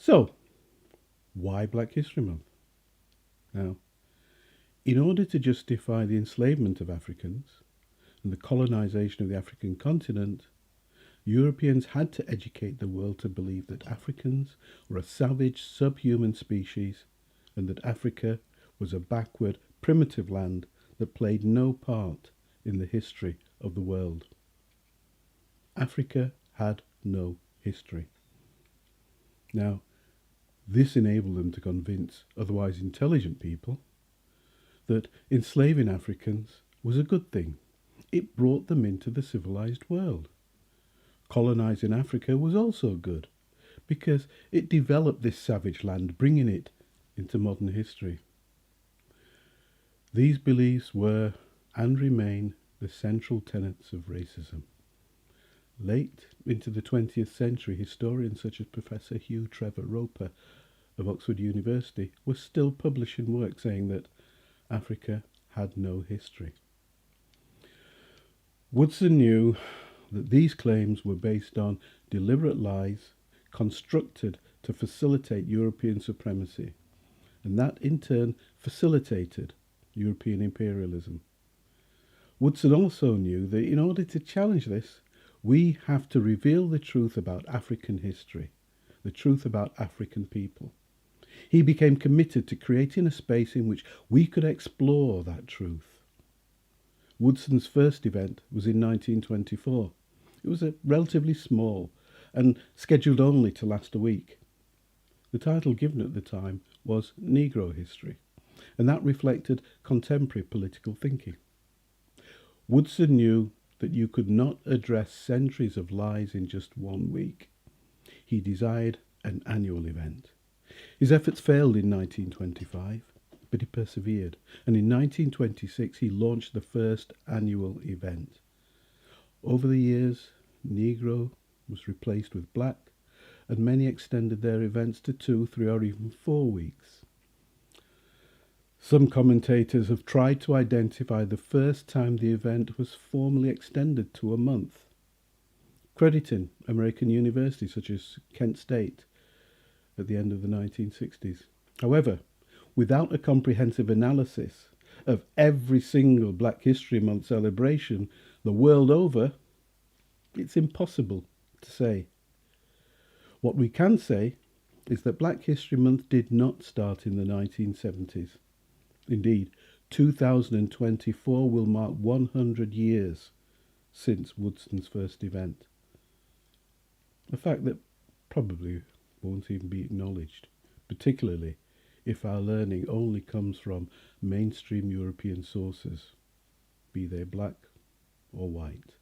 So, why Black History Month? Now, in order to justify the enslavement of Africans and the colonization of the African continent, Europeans had to educate the world to believe that Africans were a savage, subhuman species and that Africa was a backward, primitive land that played no part in the history of the world. Africa had no history. Now, this enabled them to convince otherwise intelligent people that enslaving Africans was a good thing. It brought them into the civilized world. Colonizing Africa was also good because it developed this savage land, bringing it into modern history. These beliefs were and remain the central tenets of racism. Late into the 20th century, historians such as Professor Hugh Trevor-Roper of Oxford University were still publishing work saying that Africa had no history. Woodson knew that these claims were based on deliberate lies constructed to facilitate European supremacy, and that in turn facilitated European imperialism. Woodson also knew that in order to challenge this, we have to reveal the truth about African history, the truth about African people. He became committed to creating a space in which we could explore that truth. Woodson's first event was in 1924. It was a relatively small and scheduled only to last a week. The title given at the time was Negro History, and that reflected contemporary political thinking. Woodson knew that you could not address centuries of lies in just 1 week. He desired an annual event. His efforts failed in 1925, but he persevered, and in 1926 he launched the first annual event. Over the years, Negro was replaced with Black, and many extended their events to 2, 3, or even 4 weeks. Some commentators have tried to identify the first time the event was formally extended to a month, crediting American universities such as Kent State at the end of the 1960s. However, without a comprehensive analysis of every single Black History Month celebration the world over, it's impossible to say. What we can say is that Black History Month did not start in the 1970s. Indeed, 2024 will mark 100 years since Woodson's first event. A fact that probably won't even be acknowledged, particularly if our learning only comes from mainstream European sources, be they black or white.